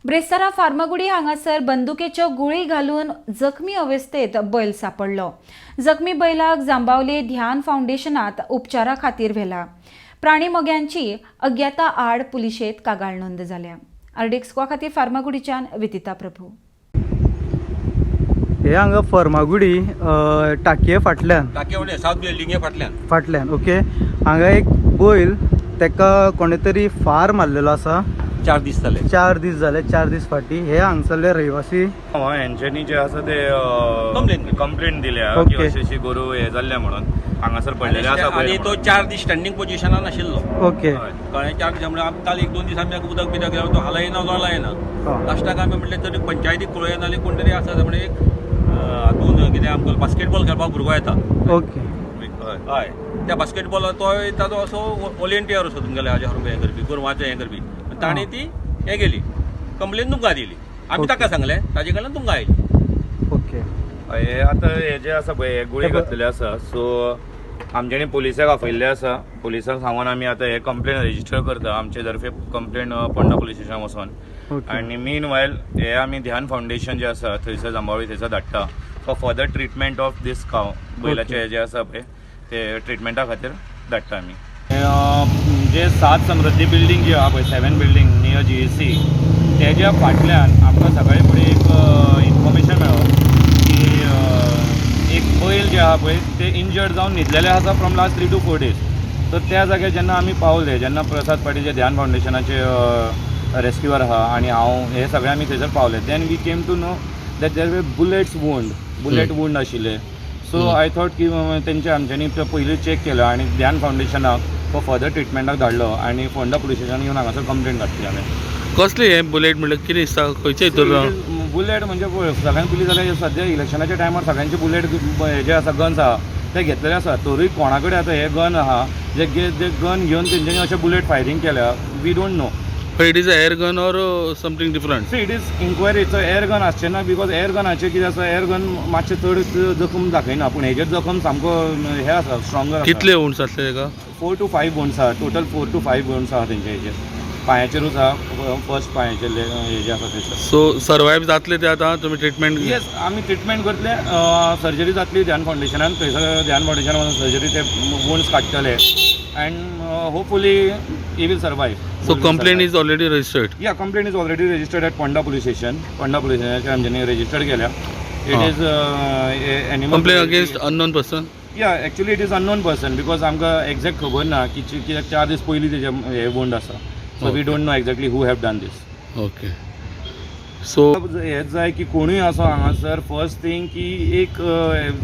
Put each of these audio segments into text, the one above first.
ब्रेस्तारा फार्मागुडी हांगासर बंदुकेच्यो गुळी घालून जखमी अवस्थेत बैल सापडलो। जखमी बैलाक जांबावले ध्यान फाउंडेशनात उपचारा खातीर व्हेला। प्राणी मोग्यांची अज्ञाता आड पुलिशेत कागाळ नोंद जाल्या। आरडीएक्स खातीर फार्मागुडीच्यान विदिता प्रभू। हे हांगा फर्मागुडी टाकये फाटल्यान टाकये साउथ बिल्डिंगे फाटल्यान ओके। हांगा एक बैल तेका कोणे तरी फार मारलेलो आसा। 4 दीस जाले 4 दीस जाले। 4 दीस फाटी हे हांगसरले रहिवासी हेंच्यांनी जे आसा ते कंप्लेंट दिल्या ओके. की अशी गोरू हे जाल्ले म्हणून हांगासर पडलेले आसा आणि तो 4 दीस स्टँडिंग पोझिशनान आशिल्लो। ओके कळ्ळें 4 दीस म्हणजे आमी काल 1-2 दीस आमी उदक बिदक गेलो तो हालयना जो लायना। लास्टाक आमी म्हणलें तरी पंचायतीक कळयना जाल्यार कोण तरी आसा म्हणजे एक हातून कितें आमकां बास्केटबॉल खेळपाक भुरगो येता। ओके हय त्या बास्केटबॉल तो ताजो असो वॉलंटियर असो तुमगेले हाज्या हें करपी गोरवांचें हें करपी ताणी ती हे गेली कंप्लेन तुमकां दिली। आमी ताका सांगलें ताजे कडल्यान तुमकां आयली। ओके हे आतां हे जे आसा पळय हे गुळी घातलेले आसा सो आमच्यांनी पुलिसाक आपयल्ले आसा। पुलिसाक सांगून आमी आतां हे कंप्लेन रजिस्टर करता आमचे तर्फे कंप्लेन पोंडा पुलीस स्टेशनाक वचोन। आनी मीन वायल हे आमी ध्यान फाउंडेशन जे आसा थंयसर जांबावळी थंयसर धाडटा for further treatment of these काव बैलाचे जे आसा पळय ते ट्रिटमेंटा खातीर धाडटा आमी। जे 7 समृद्धी बिल्डींग जी आहा पळय 7 बिल्डींग नियर GSC तेज्या फाटल्यान आमकां सकाळी फुडें एक इन्फॉर्मेशन मेळ्ळो की एक बैल जे आहा पळय ते इंजर्ड जावन न्हिदलेले आसा फ्रॉम लास्ट 3 to 4 days। तर त्या जाग्यार जेन्ना आमी पावले जेन्ना प्रसाद पाटील जे ध्यान फाउंडेशनाचे रेस्क्युअर आहा आनी हांव हे सगळे आमी थंयसर पावले। Then we came to know that there were bullet wound आशिल्ले। सो आय थॉट की तेंचे आमच्यांनी पयलीं चॅक केलो आनी ध्यान फाउंडेशनाक फॉर फर्दर ट्रिटमेंटाक धाडलो आनी फोंडा पुलीस स्टेशनाक येवन हांगासर कंप्लेंट घातली हांवें। कसली हे बुलेट म्हणल्यार कितें दिसता खंयचे हितून बुलेट म्हणजे पळय सगळ्यांक पयलीं जाल्यार सद्या इलेक्शनाच्या टायमार सगळ्यांचे बुलेट जे आसा गन्स आहा ते घेतलेले आसा। तरूय कोणा कडेन आतां हे गन आहा जे गन घेवन तेंच्यांनी अशें बुलेट फायरींग केल्या we don't know it is air gun or something different. See it is इन्क्वायरीचो एअर गन आसचें ना बिकॉज एअर गनाचें कितें आसा एअर गन मातशें चड जखम दाखयना पूण हेजेर जखम सामको हे आसा स्ट्रॉंगर। कितले वुंड्स आसले तेका? 4 to 5 वुंड्स आहा टोटल 4 to 5 वुंड्स आहा तेंचे हेजेर पांयाचेरूच आहा फर्स्ट पांयाचे हे जे आसा थंयसर। सो सर्वायव जातले ते आतां तुमी ट्रिटमेंट? येस आमी ट्रिटमेंट करतले सर्जरी जातली ध्यान फाउंडेशनान थंयसर ध्यान फाउंडेशनान सर्जरी ते वुंड्स काडटले and hopefully he will survive. So complaint is already registered? Yeah complaint is already registered at Ponda police station. Ponda police स्टेशनाचेर आमच्यांनी रजिस्टर केल्या। It is animal complaint against unknown person? Yeah actually it is unknown person because आमकां exact खबर ना की कित्याक 4 दीस पयलीं तेजे हे वूंड आसा so we don't know exactly who have done this. Okay so हेच जाय की कोणूय असो हांगासर फर्स्ट थिंग की एक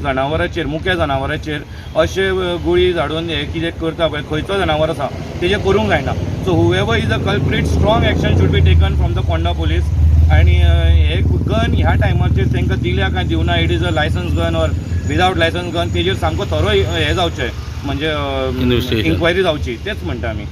जनावराचेर मुख्या जनावराचेर अशे गुळी झाडून हे कितें करता पळय खंयचो जनावर आसा तेजें करूंक जायना। So whoever is a culprit strong action should be taken from the Ponda police. आनी हे गन ह्या टायमाचेर तांकां दिल्या काय दिवना it is a licence gun or without licence gun तेजेर सामको थरो हे जावचें म्हणजे इन्क्वायरी जावची तेच म्हणटा आमी।